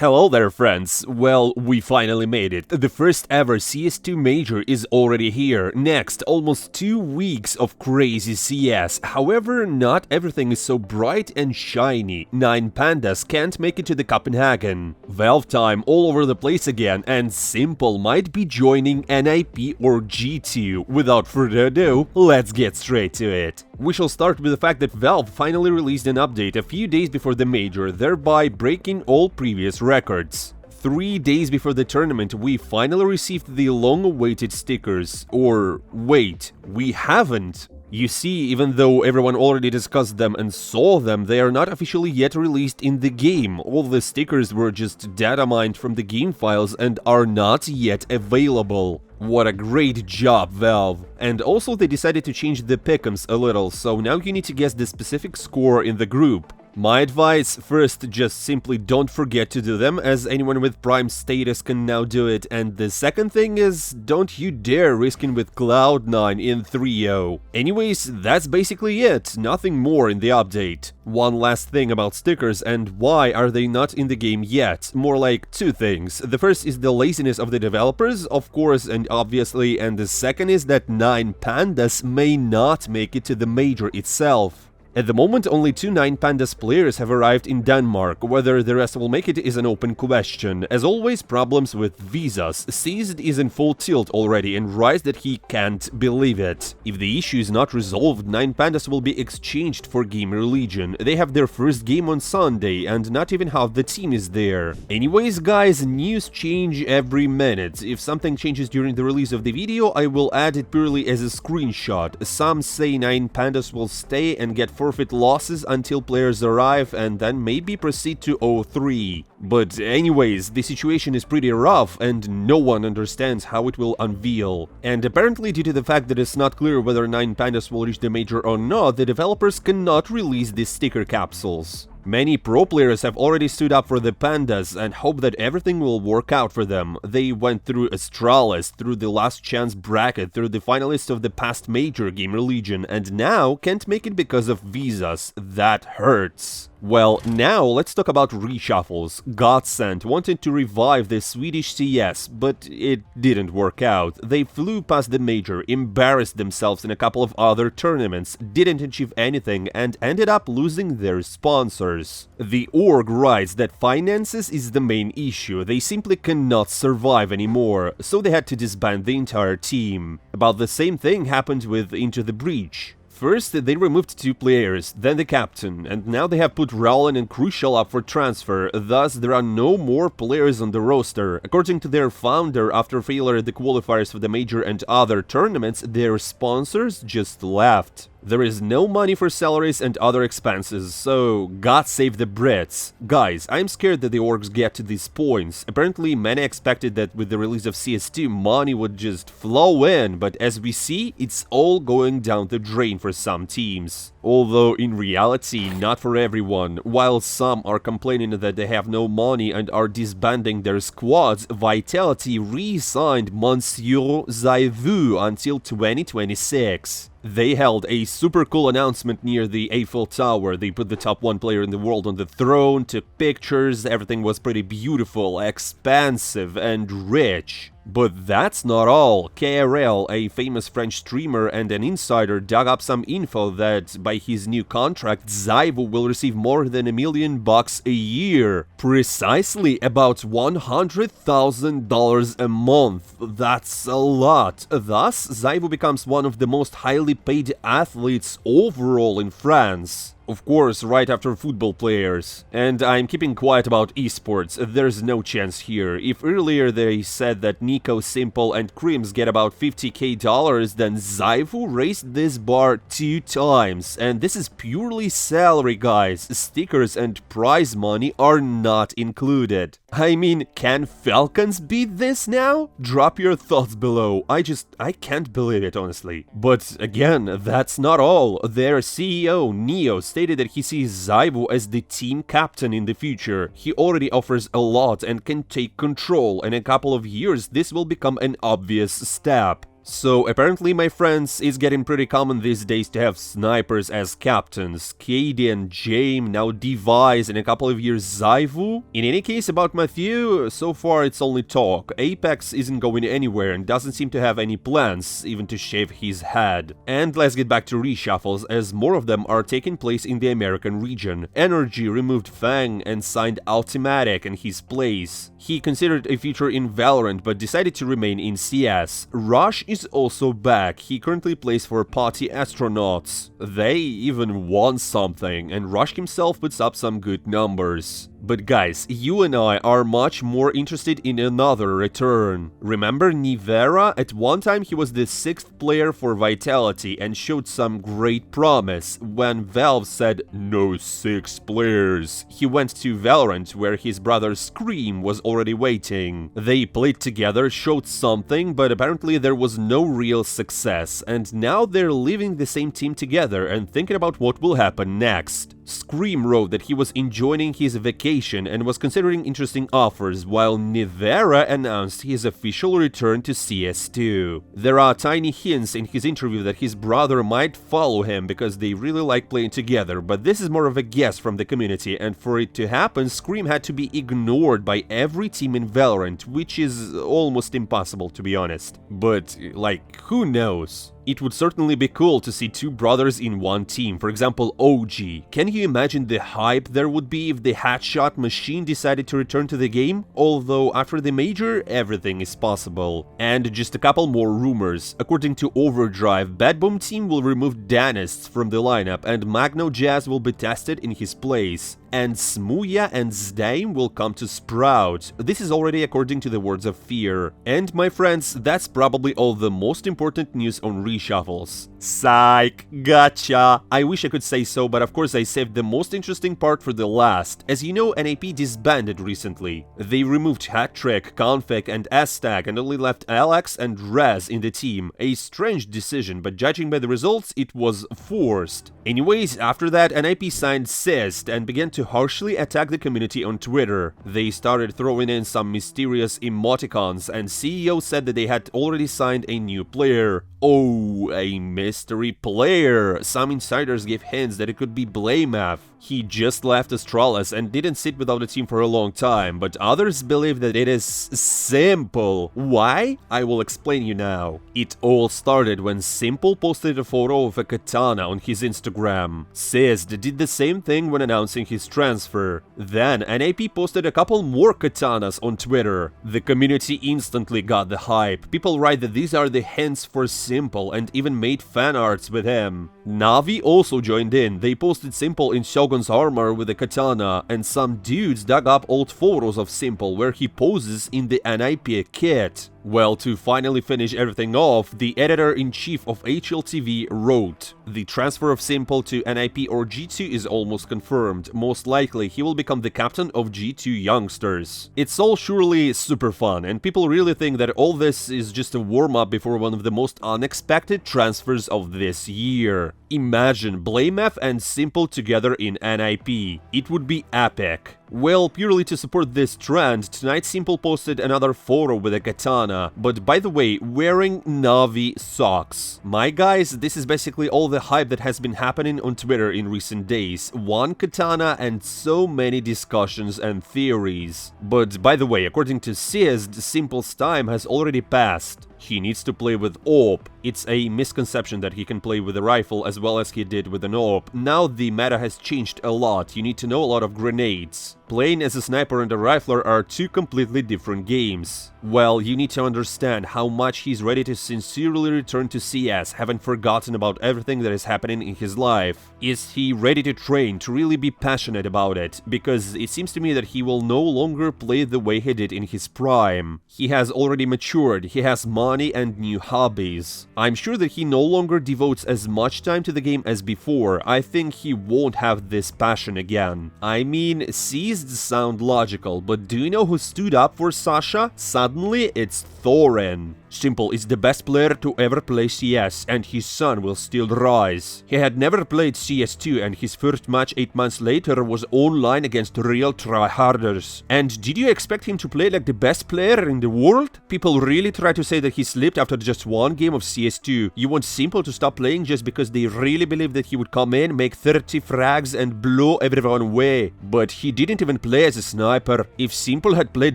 Hello there, friends! Well, we finally made it. The first ever CS2 Major is already here. Next, almost 2 weeks of crazy CS. However, not everything is so bright and shiny. 9 Pandas can't make it to the Copenhagen. Valve time all over the place again, and s1MPLE might be joining NIP or G2. Without further ado, let's get straight to it. We shall start with the fact that Valve finally released an update a few days before the Major, thereby breaking all previous records. 3 days before the tournament, we finally received the long-awaited stickers. Or wait, we haven't! You see, even though everyone already discussed them and saw them, they are not officially yet released in the game. All the stickers were just data mined from the game files and are not yet available. What a great job, Valve! And also they decided to change the pick'ems a little, so now you need to guess the specific score in the group. My advice, first, just simply don't forget to do them, as anyone with Prime status can now do it, and the second thing is, don't you dare risking with Cloud9 in 3.0. Anyways, that's basically it, nothing more in the update. One last thing about stickers and why are they not in the game yet, more like 2 things. The first is the laziness of the developers, of course and obviously, and the second is that 9 Pandas may not make it to the Major itself. At the moment, only 2 9 Pandas players have arrived in Denmark. Whether the rest will make it is an open question. As always, problems with visas. Seized is in full tilt already and writes that he can't believe it. If the issue is not resolved, 9 Pandas will be exchanged for Gamer Legion. They have their first game on Sunday and not even half the team is there. Anyways, guys, news change every minute. If something changes during the release of the video, I will add it purely as a screenshot. Some say 9 Pandas will stay and get forfeit losses until players arrive and then maybe proceed to 0-3. But anyways, the situation is pretty rough and no one understands how it will unveil. And apparently, due to the fact that it's not clear whether 9 Pandas will reach the Major or not, the developers cannot release these sticker capsules. Many pro players have already stood up for the Pandas and hope that everything will work out for them. They went through Astralis, through the last chance bracket, through the finalists of the past Major, Gamer Legion, and now can't make it because of visas. That hurts. Well, now let's talk about reshuffles. Godsend wanted to revive the Swedish CS, but it didn't work out. They flew past the Major, embarrassed themselves in a couple of other tournaments, didn't achieve anything, and ended up losing their sponsors. The org writes that finances is the main issue, they simply cannot survive anymore, so they had to disband the entire team. About the same thing happened with Into the Breach. First, they removed 2 players, then the captain, and now they have put Rowland and Crucial up for transfer, thus there are no more players on the roster. According to their founder, after failure at the qualifiers for the Major and other tournaments, their sponsors just left. There is no money for salaries and other expenses, so God save the Brits. Guys, I'm scared that the orgs get to these points. Apparently, many expected that with the release of CS2, money would just flow in, but as we see, it's all going down the drain for some teams. Although, in reality, not for everyone. While some are complaining that they have no money and are disbanding their squads, Vitality re-signed Monsieur Zaivu until 2026. They held a super cool announcement near the Eiffel Tower. They put the top 1 player in the world on the throne, took pictures, everything was pretty beautiful, expansive, and rich. But that's not all. KRL, a famous French streamer and an insider, dug up some info that by his new contract, Zaivu will receive more than $1 million a year. Precisely about $100,000 a month. That's a lot. Thus, Zaivu becomes one of the most highly paid athletes overall in France. Of course, right after football players. And I'm keeping quiet about esports, there's no chance here. If earlier they said that Nico, s1MPLE and Crims get about $50k, then Zaivu raised this bar 2 times. And this is purely salary, guys. Stickers and prize money are not included. I mean, can Falcons beat this now? Drop your thoughts below. I can't believe it, honestly. But again, that's not all. Their CEO, Neo, stated that he sees Zaivu as the team captain in the future. He already offers a lot and can take control, and in a couple of years this will become an obvious step. So apparently, my friends, it's getting pretty common these days to have snipers as captains. Katie and James, now Device, in a couple of years Zaivu. In any case, about Matthew, so far it's only talk. Apex isn't going anywhere and doesn't seem to have any plans, even to shave his head. And let's get back to reshuffles, as more of them are taking place in the American region. Energy removed Fang and signed Ultimatic in his place. He considered a future in Valorant but decided to remain in CS. Rush is also back. He currently plays for Party Astronauts. They even won something, and Rush himself puts up some good numbers. But guys, you and I are much more interested in another return. Remember Nivera? At one time he was the 6th player for Vitality and showed some great promise. When Valve said no 6 players, he went to Valorant, where his brother Scream was already waiting. They played together, showed something, but apparently there was no real success, and now they're leaving the same team together and thinking about what will happen next. Scream wrote that he was enjoying his vacation and was considering interesting offers, while Nivera announced his official return to CS2. There are tiny hints in his interview that his brother might follow him because they really like playing together, but this is more of a guess from the community, and for it to happen, Scream had to be ignored by every team in Valorant, which is almost impossible, to be honest. But, like, who knows? It would certainly be cool to see 2 brothers in one team, for example OG. Can you imagine the hype there would be if the Headshot machine decided to return to the game? Although after the major, everything is possible. And just a couple more rumors. According to Overdrive, Bad Boom team will remove Danists from the lineup and Magno Jazz will be tested in his place. And Smuya and Zdaim will come to Sprout. This is already according to the words of Fear. And my friends, that's probably all the most important news on reshuffles. Psych, gotcha! I wish I could say so, but of course I saved the most interesting part for the last. As you know, NAP disbanded recently. They removed Hattrick, Config and S-Tag and only left Alex and Rez in the team. A strange decision, but judging by the results, it was forced. Anyways, after that, NIP signed Cyst and began to harshly attack the community on Twitter. They started throwing in some mysterious emoticons, and CEO said that they had already signed a new player. Oh, a mystery player! Some insiders gave hints that it could be Blamef. He just left Astralis and didn't sit without a team for a long time, but others believe that it is Simple. Why? I will explain you now. It all started when Simple posted a photo of a katana on his Instagram. Sizd did the same thing when announcing his transfer. Then NAP posted a couple more katanas on Twitter. The community instantly got the hype. People write that these are the hints for Simple and even made fan arts with him. Navi also joined in. They posted Simple in Shogun's armor with a katana, and some dudes dug up old photos of Simple where he poses in the NIP kit. Well, to finally finish everything off, the editor-in-chief of HLTV wrote, "The transfer of Simple to NIP or G2 is almost confirmed. Most likely, he will become the captain of G2 youngsters." It's all surely super fun, and people really think that all this is just a warm-up before one of the most unexpected transfers of this year. Imagine Blamef and Simple together in NIP. It would be epic. Well, purely to support this trend, tonight Simple posted another photo with a katana, but by the way, wearing Navi socks. My guys, this is basically all the hype that has been happening on Twitter in recent days. One katana and so many discussions and theories. But by the way, according to Sizd, Simple's time has already passed. He needs to play with AWP. It's a misconception that he can play with a rifle as well as he did with an AWP. Now the meta has changed a lot, you need to know a lot of grenades. Playing as a sniper and a rifler are 2 completely different games. Well, you need to understand how much he's ready to sincerely return to CS, having forgotten about everything that is happening in his life. Is he ready to train, to really be passionate about it? Because it seems to me that he will no longer play the way he did in his prime. He has already matured, he has money and new hobbies. I'm sure that he no longer devotes as much time to the game as before. I think he won't have this passion again. I mean, Seized sound logical, but do you know who stood up for Sasha? Suddenly, it's Thorin. Simple is the best player to ever play CS, and his son will still rise. He had never played CS2, and his first match 8 months later was online against real tryharders. And did you expect him to play like the best player in the world? People really try to say that he slipped after just one game of CS2. You want Simple to stop playing just because they really believe that he would come in, make 30 frags and blow everyone away. But he didn't even play as a sniper. If Simple had played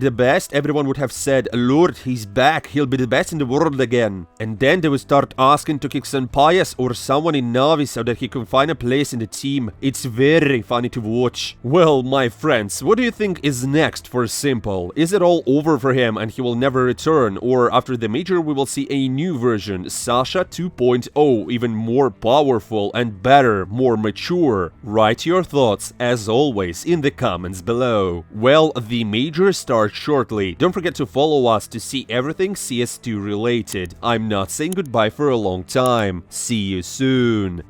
the best, everyone would have said, Lord, he's back, he'll be the best in the world again. And then they would start asking to kick some Pius or someone in Navi so that he can find a place in the team. It's very funny to watch. Well, my friends, what do you think is next for Simple? Is it all over for him and he will never return? Or after the major we will see a new version, Sasha 2.0, even more powerful and better, more mature? Write your thoughts, as always, in the comments below. Well, the major starts shortly. Don't forget to follow us to see everything CS2 related. I'm not saying goodbye for a long time. See you soon.